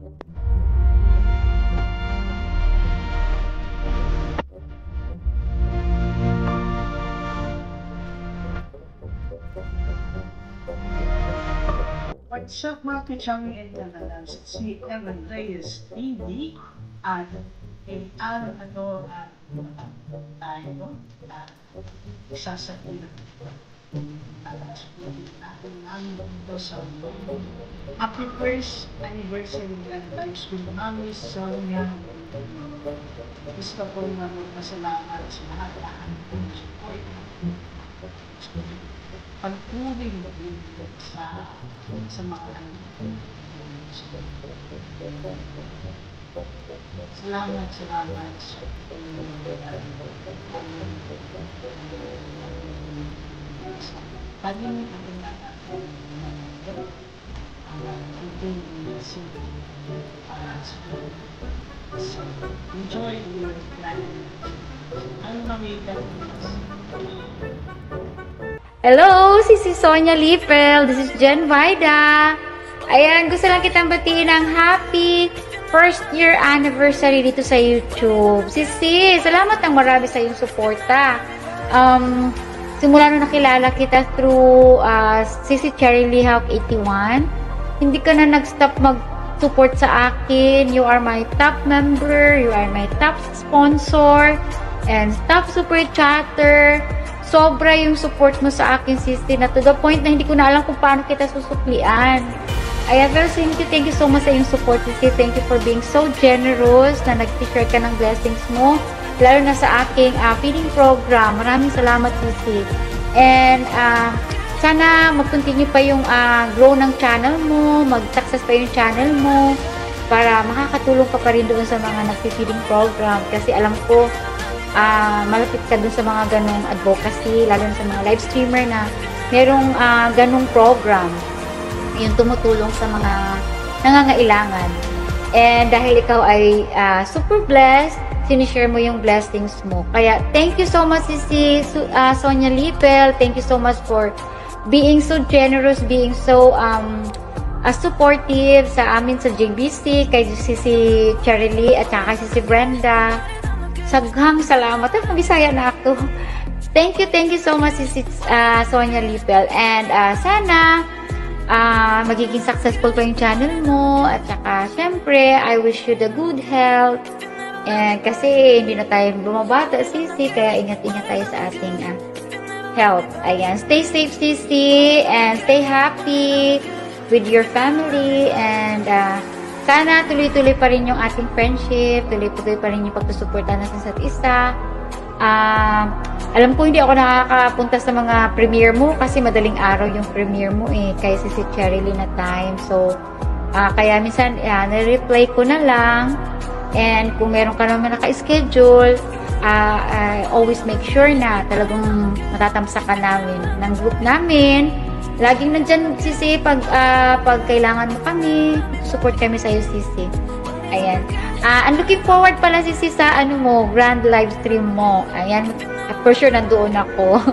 What's up mga kachami and nanalang si Evan Reyes TV at tayo isasabihin ang mundo sa happy first anniversary ng Lives with Mami Sonia. Gusto ko na magpasalamat sa lahat ng support pagpuling sa mga salamat paging enjoy your life. Hello, si Sonia Lipel. This is Jen Vida. Ayan, gusto lang kitang batiin ng happy first year anniversary dito sa YouTube. Sisi, salamat ng marami sa iyong suporta. Simula nung nakilala kita through Sisi Cherry Lee Hawk 81, hindi ka na nag-stop mag-support sa akin. You are my top member, you are my top sponsor, and top super chatter. Sobra yung support mo sa akin, Sisi, na to the point na hindi ko na alam kung paano kita susuklian. Ayan, pero thank you so much sa iyong support, Sisi. Thank you for being so generous na nag-share ka ng blessings mo, lalo na sa aking feeding program. Maraming salamat, Sisi. And sana mag-continue pa yung grow ng channel mo, mag-success pa yung channel mo, para makakatulong ka pa rin doon sa mga nag-feeding program. Kasi alam ko, malapit ka dun sa mga ganong advocacy, lalo na sa mga live streamer na merong ganong program yung tumutulong sa mga nangangailangan. And dahil ikaw ay super blessed, sinishare mo yung blessings mo. Kaya thank you so much, Sisi Sonia Lipel. Thank you so much for being so generous, being so supportive sa amin sa JBC, kay Sisi Cherry Lee at saka Sisi Brenda. Saghang salamat. Bisaya na ako. Thank you so much, Sisi Sonia Lipel. And sana magiging successful pa yung channel mo. At saka, syempre, I wish you the good health. And kasi hindi na tayo bumabata, Sisi. Kaya ingat-ingat tayo sa ating health. Ayan. Stay safe, Sisi. And stay happy with your family. And sana tuloy-tuloy pa rin yung ating friendship, tuloy-tuloy pa rin yung pagsusuportan natin sa isa. Alam ko hindi ako nakakapunta sa mga premiere mo kasi madaling araw yung premiere mo kaya si Cherry Lee na time. So, kaya minsan nare-reply ko na lang. And kung meron ka naman naka-schedule, always make sure na talagang matatamsakan namin ng group namin. Laging nandyan, Sisi, pag kailangan mo kami, support kami sa'yo, Sisi. Ayan. I'm looking forward pala, Sisi, sa grand live stream mo. Ayan. For sure, nandoon ako.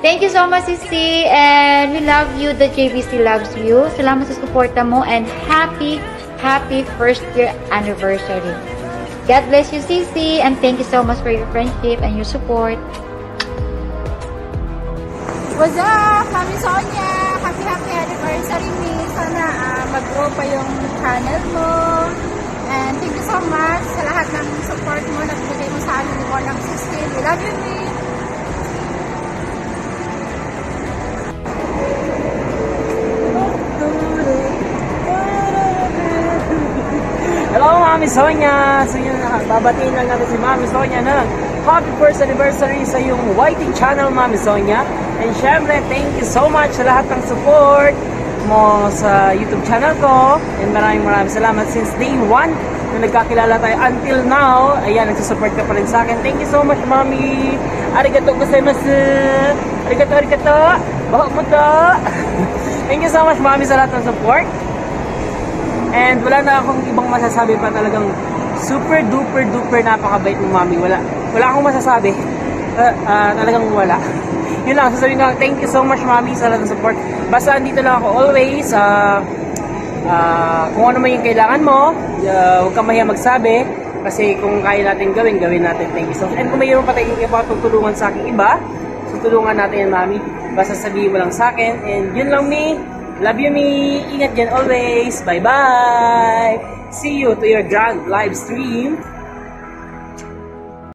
Thank you so much, Sisi. And we love you. The JBC loves you. Salamat sa suporta mo. And happy first year anniversary. God bless you, Sisi. And thank you so much for your friendship and your support. What's up, Mami Sonia? Happy anniversary, me. Sana mag-grow pa yung channel mo. And thank you so much sa lahat ng support mo na bigay mo sa amin ni Warlock 16. We love you, me. Hello, Mami Sonia! So yun, babatiin lang natin si Mami Sonia na happy first anniversary sa iyong YT channel, Mami Sonia. And syempre, thank you so much sa lahat ng support mo sa YouTube channel ko. And maraming salamat since day 1 na nagkakilala tayo until now. Ayan, nagsusupport ka pa rin sa akin. Thank you so much, Mami! Arigato gozaimasu! Arigato! Bahok mo to! Thank you so much, Mami, sa lahat ng support. And wala na akong ibang masasabi pa, talagang super duper napakabait mo, Mami. Wala akong masasabi. Talagang wala. Yun lang, sasabihin ko, thank you so much, Mami, sa lahat ng support. Basta andito lang ako always. Kung ano man yung kailangan mo, huwag kang mahiya magsabi. Kasi kung kaya natin gawin, gawin natin. Thank you so much. And kung mayroon pa tayong ipatutulungan sa aking iba, tutulungan natin yan, Mami. Basta sabihin mo lang sa akin. And yun lang, Mi. Love you, Mi. Ingat dyan always. Bye-bye. See you to your grand live stream.